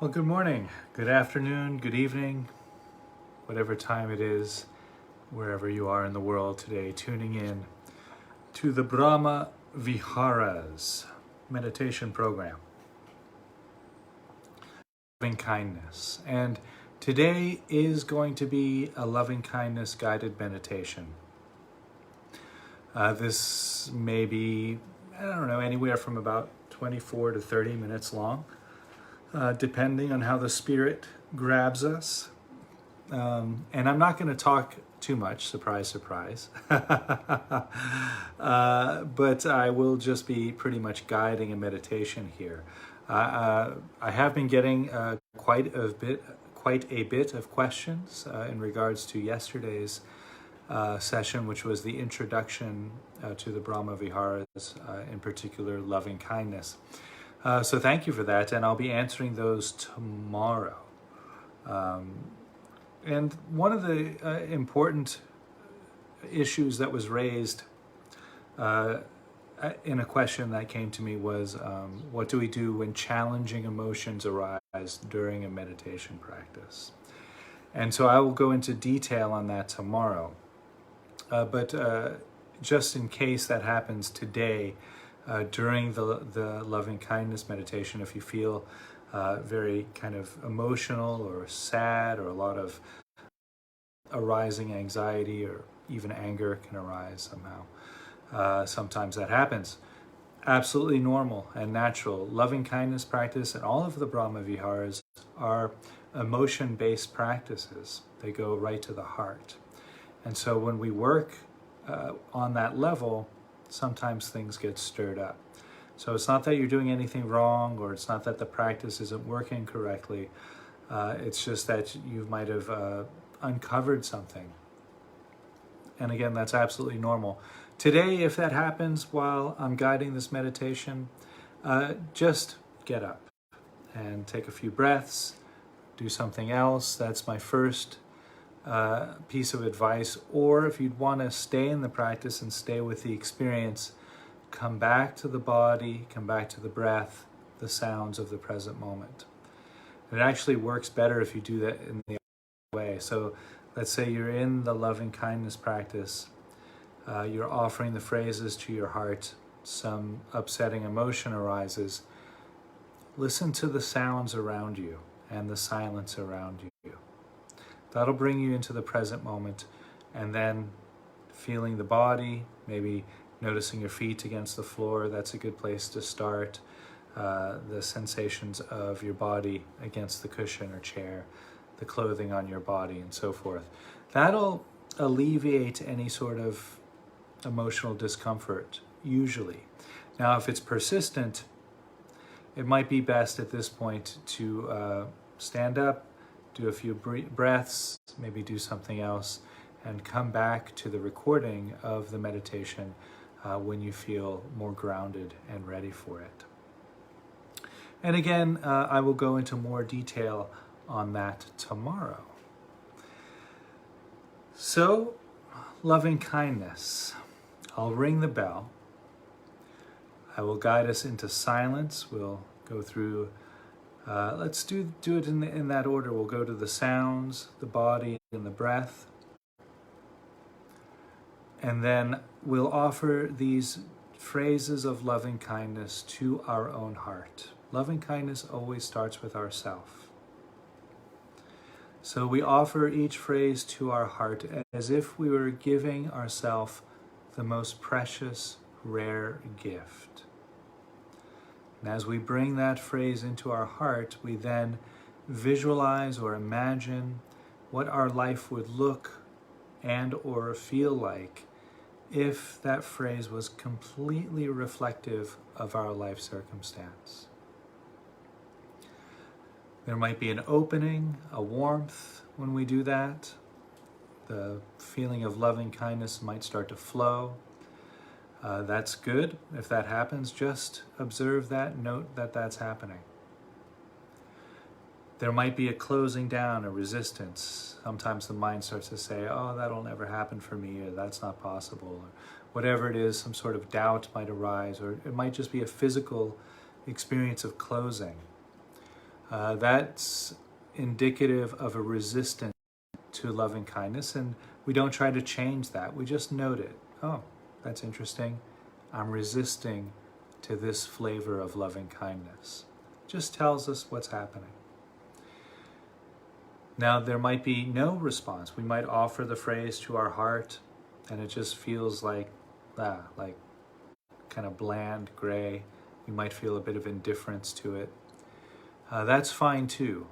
Well, good morning, good afternoon, good evening, whatever time it is, wherever you are in the world today, tuning in to the Brahma Viharas meditation program, Loving Kindness. And today is going to be a loving kindness guided meditation. This may be, anywhere from about 24 to 30 minutes long. Depending on how the spirit grabs us. And I'm not going to talk too much, surprise, surprise. But I will just be pretty much guiding a meditation here. I have been getting quite a bit of questions in regards to yesterday's session, which was the introduction to the Brahma Viharas, in particular, loving kindness. So thank you for that, and I'll be answering those tomorrow. And one of the important issues that was raised in a question that came to me was, what do we do when challenging emotions arise during a meditation practice? And so I will go into detail on that tomorrow. But just in case that happens today, during the loving kindness meditation, if you feel very kind of emotional or sad, or a lot of arising anxiety or even anger can arise somehow, sometimes that happens. Absolutely normal and natural. Loving kindness practice and all of the Brahma Viharas are emotion-based practices. They go right to the heart. And so when we work on that level, sometimes things get stirred up. So it's not that you're doing anything wrong, or it's not that the practice isn't working correctly. It's just that you might have uncovered something. And again, that's absolutely normal. Today, if that happens while I'm guiding this meditation, just get up and take a few breaths, do something else. That's my first piece of advice. Or if you'd want to stay in the practice and stay with the experience, come back to the body, come back to the breath, the sounds of the present moment. It actually works better if you do that in the other way. So let's say you're in the loving kindness practice, you're offering the phrases to your heart, some upsetting emotion arises. Listen to the sounds around you and the silence around you. That'll bring you into the present moment, and then feeling the body, maybe noticing your feet against the floor. That's a good place to start. The sensations of your body against the cushion or chair, the clothing on your body, and so forth. That'll alleviate any sort of emotional discomfort, usually. Now, if it's persistent, it might be best at this point to stand up, do a few breaths, maybe do something else, and come back to the recording of the meditation when you feel more grounded and ready for it. And again, I will go into more detail on that tomorrow. So, loving kindness. I'll ring the bell. I will guide us into silence. We'll go through let's do it in that order. We'll go to the sounds, the body, and the breath. And then we'll offer these phrases of loving kindness to our own heart. Loving kindness always starts with ourself. So we offer each phrase to our heart as if we were giving ourselves the most precious, rare gift. And as we bring that phrase into our heart, we then visualize or imagine what our life would look and or feel like if that phrase was completely reflective of our life circumstance. There might be an opening, a warmth when we do that. The feeling of loving kindness might start to flow. That's good. If that happens, just observe that, note that that's happening. There might be a closing down, a resistance. Sometimes the mind starts to say, oh, that'll never happen for me, or that's not possible, or whatever it is, some sort of doubt might arise, or it might just be a physical experience of closing. That's indicative of a resistance to loving kindness, and we don't try to change that. We just note it. Oh, that's interesting. I'm resisting to this flavor of loving kindness. Just tells us what's happening. Now, there might be no response. We might offer the phrase to our heart, and it just feels like kind of bland, gray. We might feel a bit of indifference to it. That's fine too.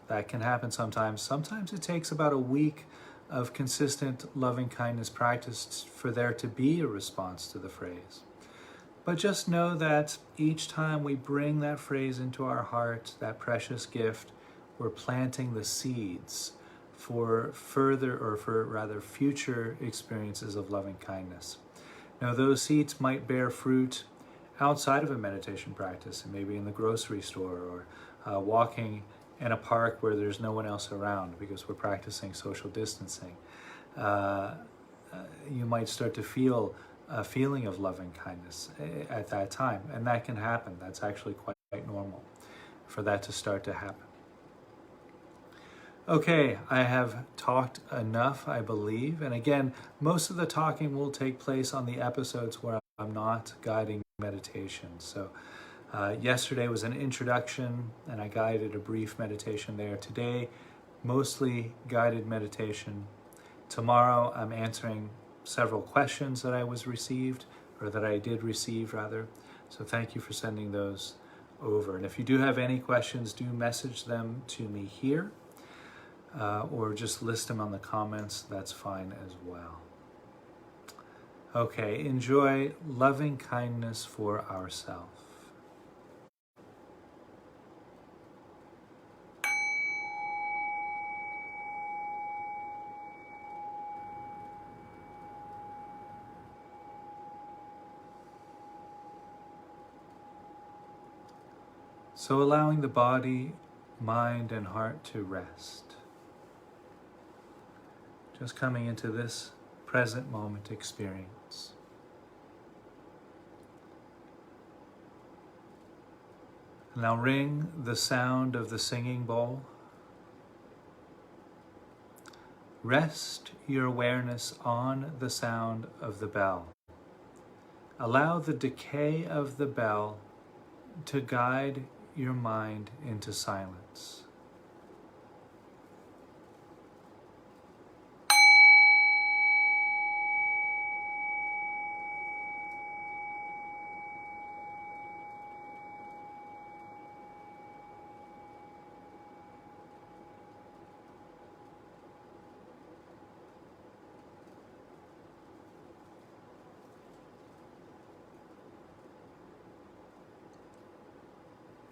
That can happen sometimes. Sometimes it takes about a week of consistent loving kindness practice for there to be a response to the phrase. But just know that each time we bring that phrase into our heart, that precious gift, we're planting the seeds for future experiences of loving kindness. Now, those seeds might bear fruit outside of a meditation practice, and maybe in the grocery store or walking in a park where there's no one else around because we're practicing social distancing. You might start to feel a feeling of loving kindness at that time, and that can happen. That's actually quite normal for that to start to happen. Okay, I have talked enough, I believe. And again, most of the talking will take place on the episodes where I'm not guiding meditation. So yesterday was an introduction, and I guided a brief meditation there. Today, mostly guided meditation. Tomorrow, I'm answering several questions that I did receive rather. So thank you for sending those over. And if you do have any questions, do message them to me here. Or just list them on the comments, that's fine as well. Okay, enjoy loving kindness for ourself. So allowing the body, mind, and heart to rest. Just coming into this present moment experience. Now ring the sound of the singing bowl. Rest your awareness on the sound of the bell. Allow the decay of the bell to guide your mind into silence.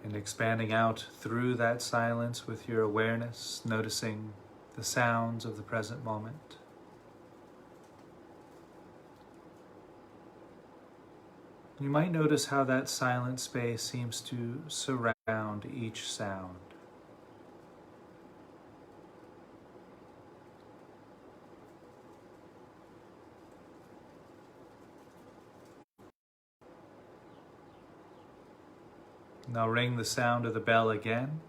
And expanding out through that silence with your awareness, noticing the sounds of the present moment. You might notice how that silent space seems to surround each sound. Now ring the sound of the bell again.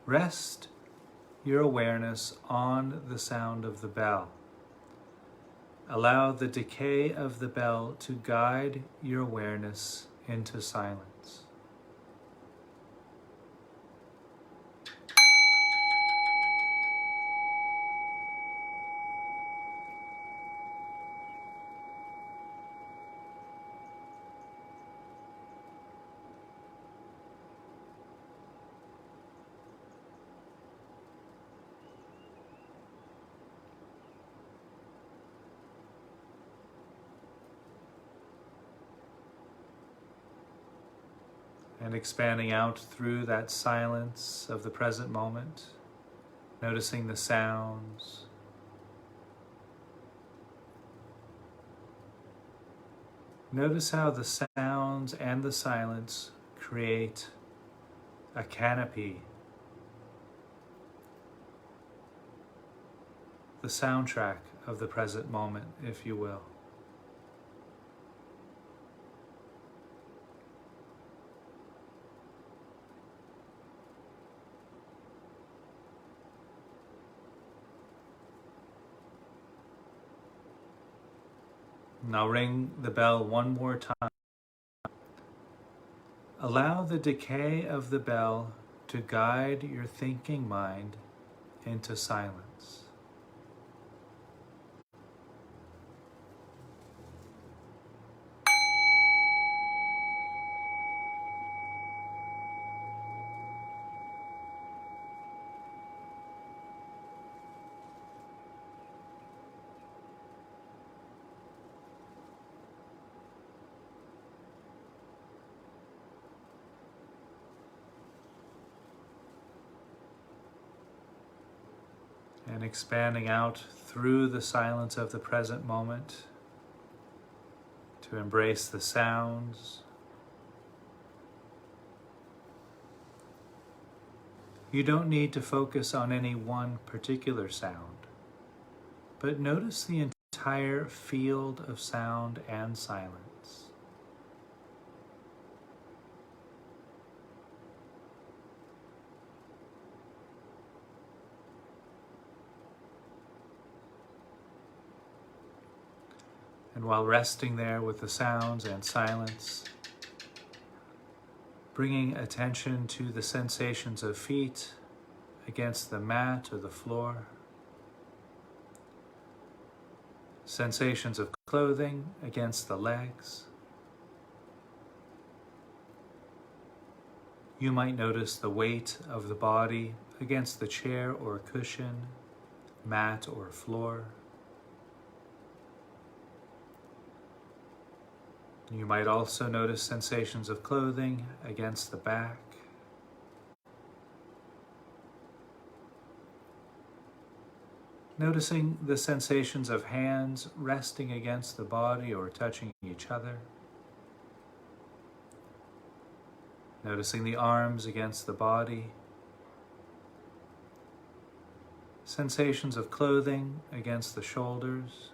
Rest your awareness on the sound of the bell. Allow the decay of the bell to guide your awareness into silence. And expanding out through that silence of the present moment, noticing the sounds. Notice how the sounds and the silence create a canopy, the soundtrack of the present moment, if you will. Now ring the bell one more time. Allow the decay of the bell to guide your thinking mind into silence. And expanding out through the silence of the present moment to embrace the sounds. You don't need to focus on any one particular sound, but notice the entire field of sound and silence. And while resting there with the sounds and silence, bringing attention to the sensations of feet against the mat or the floor, sensations of clothing against the legs. You might notice the weight of the body against the chair or cushion, mat or floor. You might also notice sensations of clothing against the back. Noticing the sensations of hands resting against the body or touching each other. Noticing the arms against the body. Sensations of clothing against the shoulders.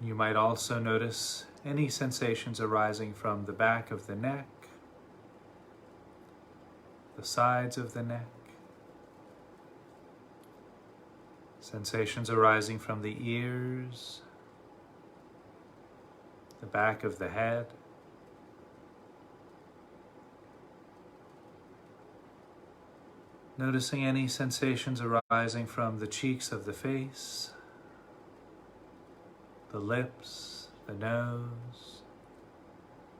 You might also notice any sensations arising from the back of the neck, the sides of the neck, sensations arising from the ears, the back of the head, noticing any sensations arising from the cheeks of the face, the lips, the nose,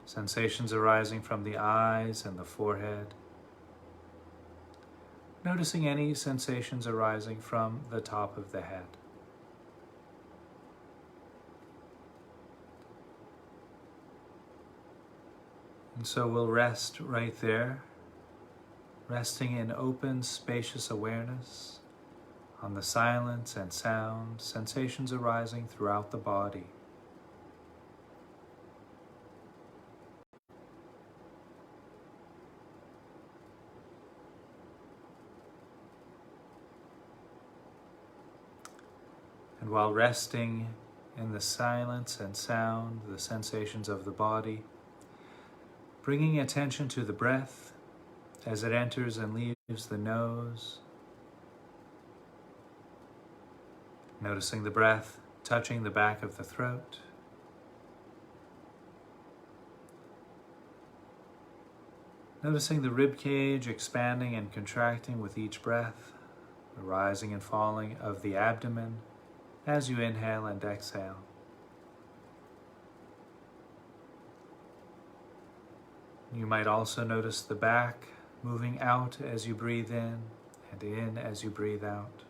sensations arising from the eyes and the forehead. Noticing any sensations arising from the top of the head. And so we'll rest right there, resting in open, spacious awareness on the silence and sound, sensations arising throughout the body. And while resting in the silence and sound, the sensations of the body, bringing attention to the breath as it enters and leaves the nose, noticing the breath touching the back of the throat. Noticing the rib cage expanding and contracting with each breath, the rising and falling of the abdomen as you inhale and exhale. You might also notice the back moving out as you breathe in as you breathe out.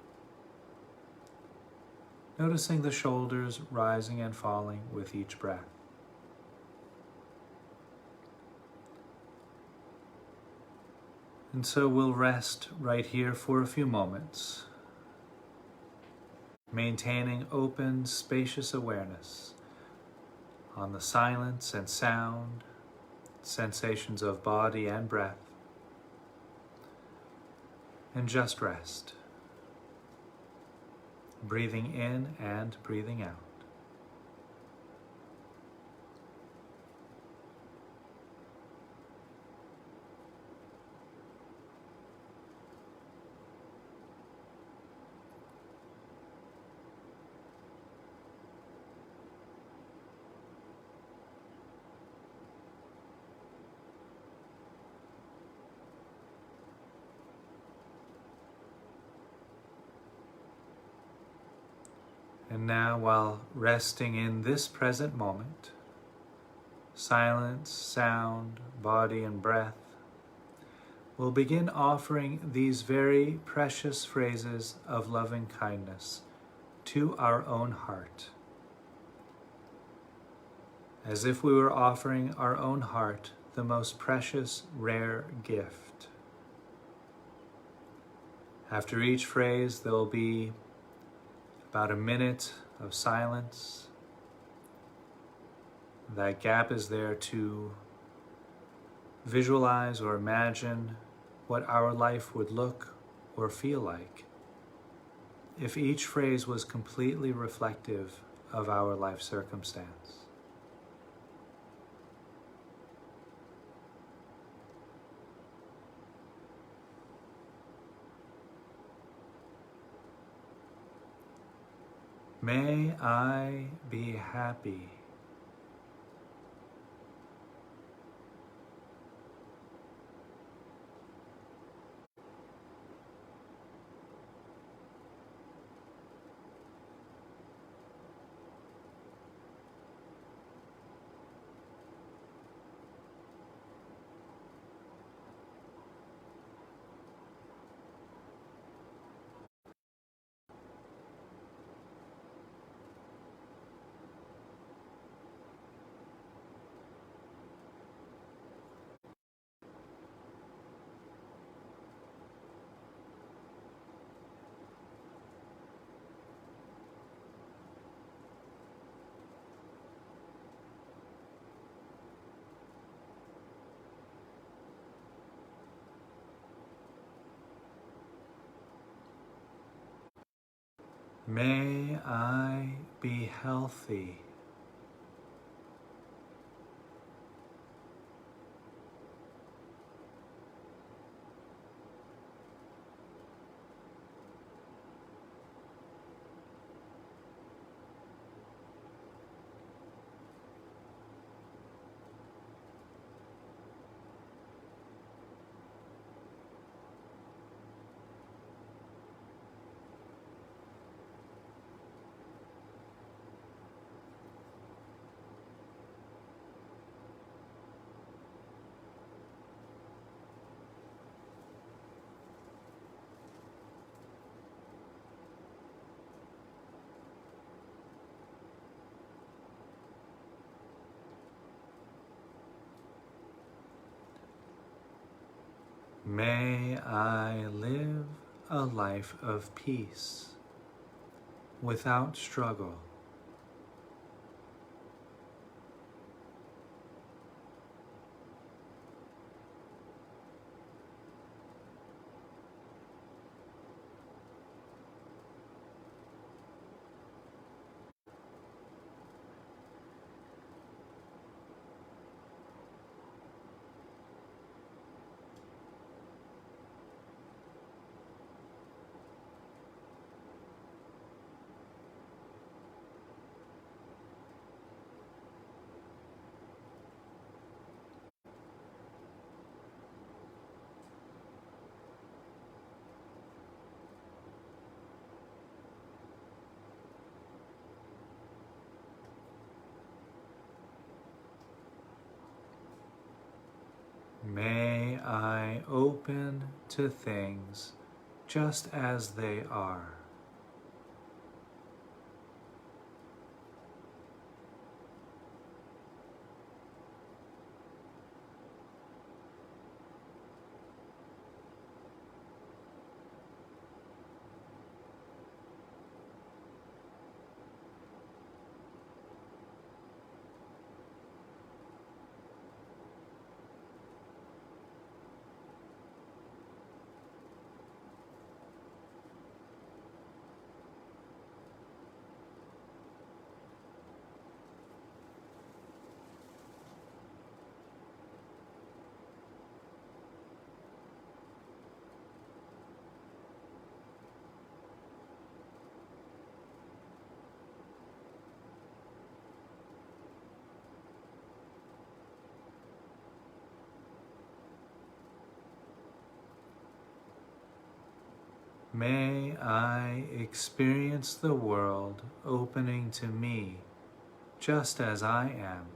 Noticing the shoulders rising and falling with each breath. And so we'll rest right here for a few moments, maintaining open, spacious awareness on the silence and sound, sensations of body and breath, and just rest. Breathing in and breathing out. And now, while resting in this present moment, silence, sound, body, and breath, we'll begin offering these very precious phrases of loving kindness to our own heart, as if we were offering our own heart the most precious, rare gift. After each phrase, there will be about a minute of silence. That gap is there to visualize or imagine what our life would look or feel like if each phrase was completely reflective of our life circumstance. May I be happy. May I be healthy. May I live a life of peace without struggle. May I open to things just as they are. May I experience the world opening to me just as I am.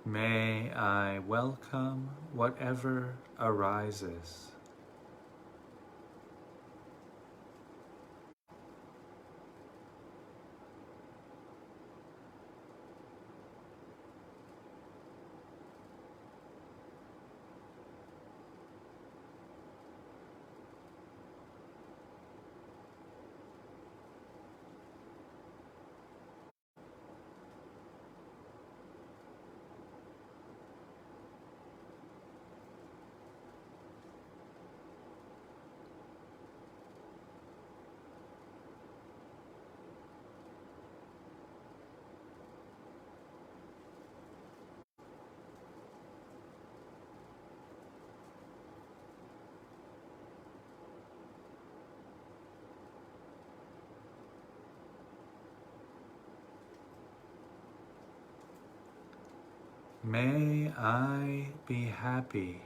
May I welcome whatever arises. May I be happy.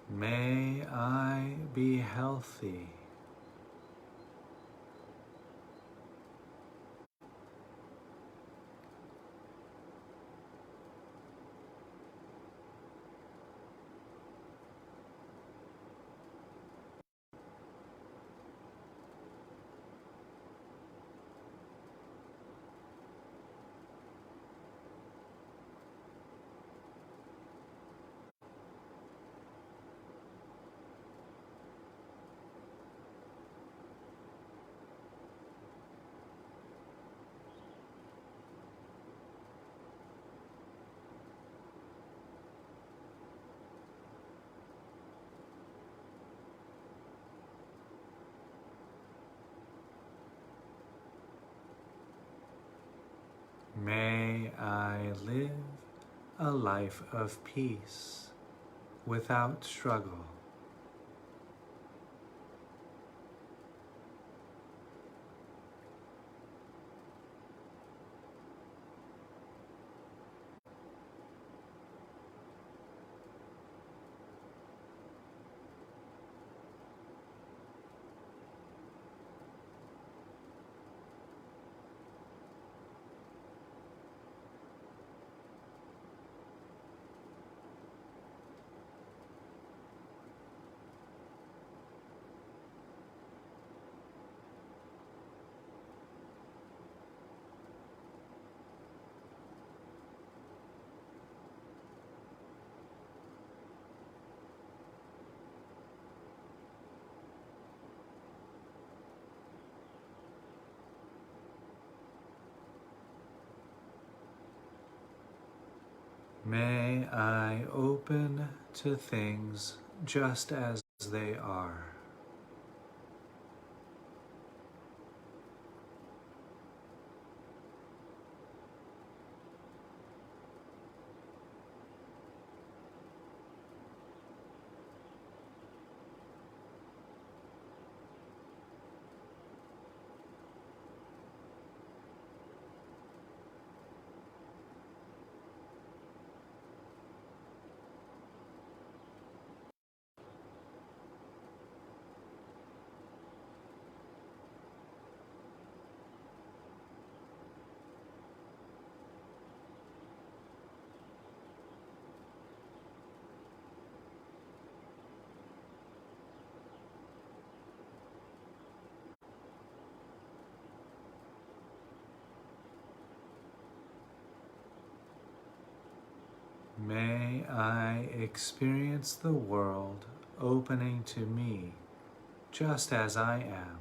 May I be healthy. May I live a life of peace without struggle. May I open to things just as they are. May I experience the world opening to me just as I am.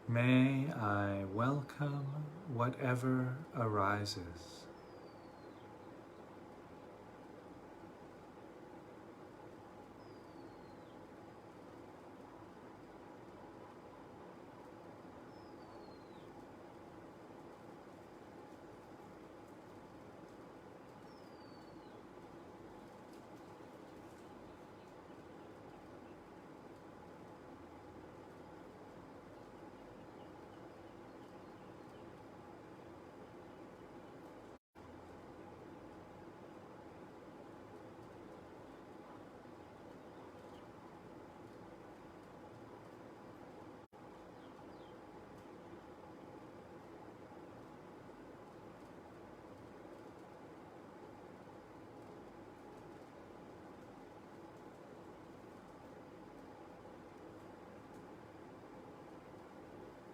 May I welcome whatever arises.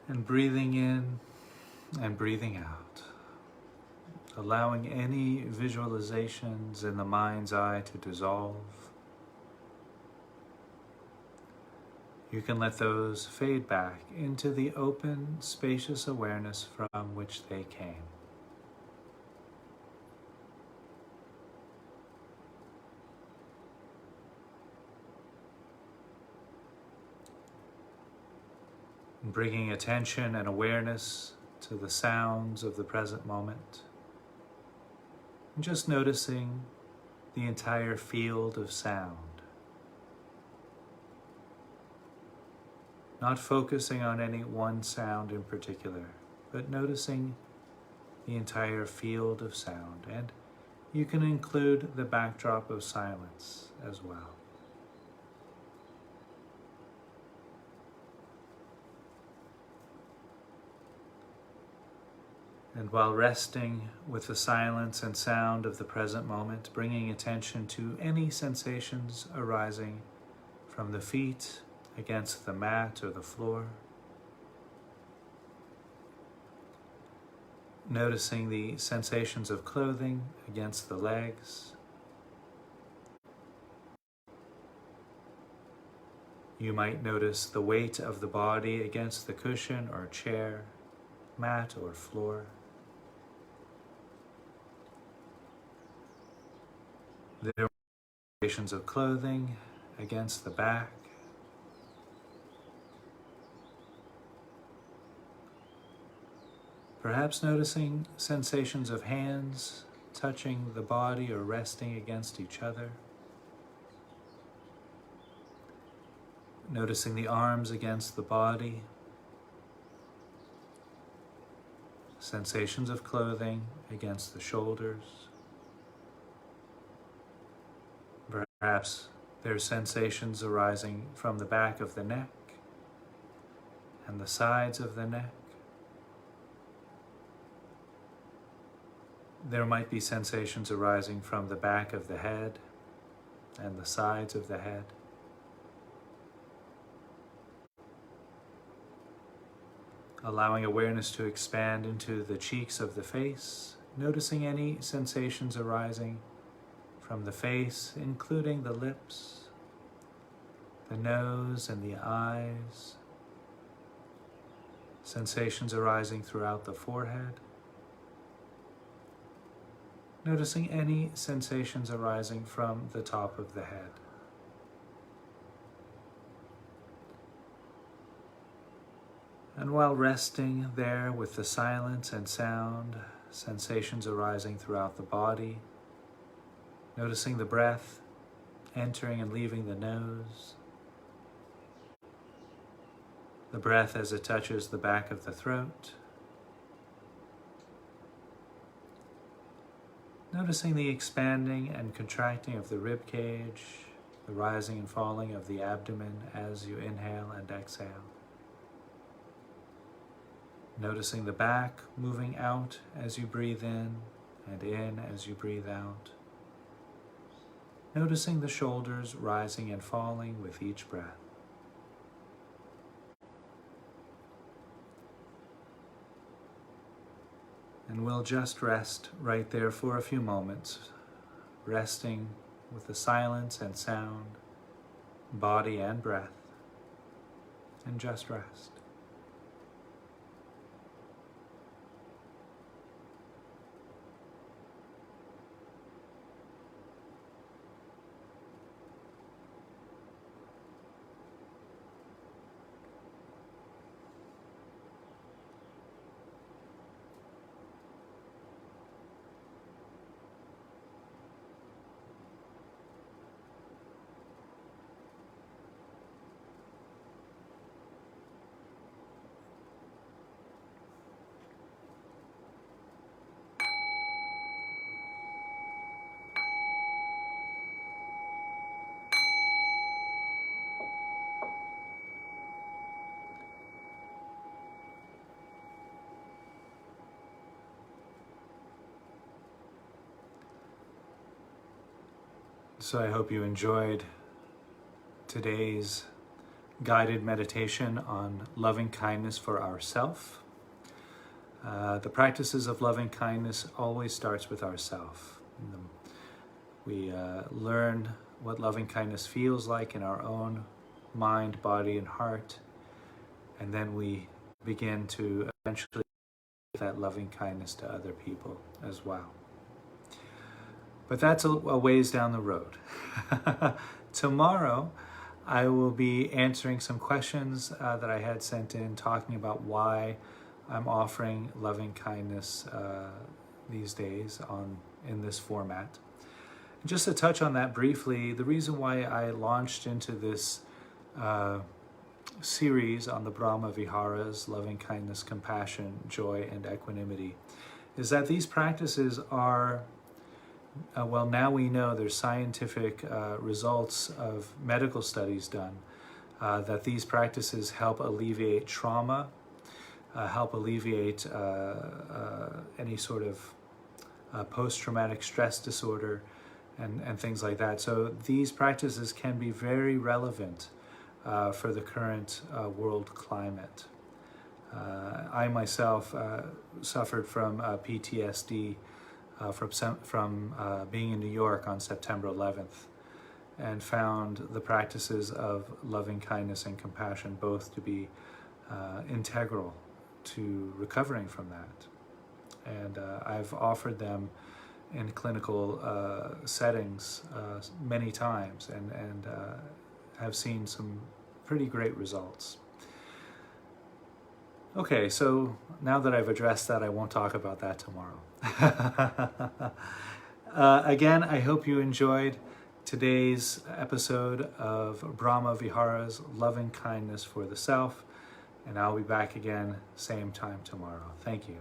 And breathing in and breathing out, allowing any visualizations in the mind's eye to dissolve. You can let those fade back into the open, spacious awareness from which they came. Bringing attention and awareness to the sounds of the present moment. And just noticing the entire field of sound. Not focusing on any one sound in particular, but noticing the entire field of sound. And you can include the backdrop of silence as well. And while resting with the silence and sound of the present moment, bringing attention to any sensations arising from the feet against the mat or the floor. Noticing the sensations of clothing against the legs. You might notice the weight of the body against the cushion or chair, mat or floor. There are sensations of clothing against the back. Perhaps noticing sensations of hands touching the body or resting against each other. Noticing the arms against the body. Sensations of clothing against the shoulders. Perhaps there's sensations arising from the back of the neck and the sides of the neck. There might be sensations arising from the back of the head and the sides of the head. Allowing awareness to expand into the cheeks of the face, noticing any sensations arising from the face, including the lips, the nose, and the eyes. Sensations arising throughout the forehead. Noticing any sensations arising from the top of the head. And while resting there with the silence and sound, sensations arising throughout the body, noticing the breath entering and leaving the nose, the breath as it touches the back of the throat, noticing the expanding and contracting of the rib cage, the rising and falling of the abdomen as you inhale and exhale. Noticing the back moving out as you breathe in and in as you breathe out. Noticing the shoulders rising and falling with each breath. And we'll just rest right there for a few moments, resting with the silence and sound, body and breath, and just rest. So I hope you enjoyed today's guided meditation on loving kindness for ourself. The practices of loving kindness always starts with ourself. We learn what loving kindness feels like in our own mind, body, and heart, and then we begin to eventually give that loving kindness to other people as well. But that's a ways down the road. Tomorrow, I will be answering some questions that I had sent in, talking about why I'm offering loving kindness these days in this format. Just to touch on that briefly, the reason why I launched into this series on the Brahma Viharas, loving kindness, compassion, joy, and equanimity, is that these practices are well, now we know there's scientific results of medical studies done that these practices help alleviate trauma, help alleviate any sort of post-traumatic stress disorder and things like that. So these practices can be very relevant for the current world climate. I myself suffered from PTSD from being in New York on September 11th, and found the practices of loving kindness and compassion both to be integral to recovering from that. And I've offered them in clinical settings many times and have seen some pretty great results. Okay, so now that I've addressed that, I won't talk about that tomorrow. Again, I hope you enjoyed today's episode of Brahma Viharas, Loving Kindness for the Self. And I'll be back again, same time tomorrow. Thank you.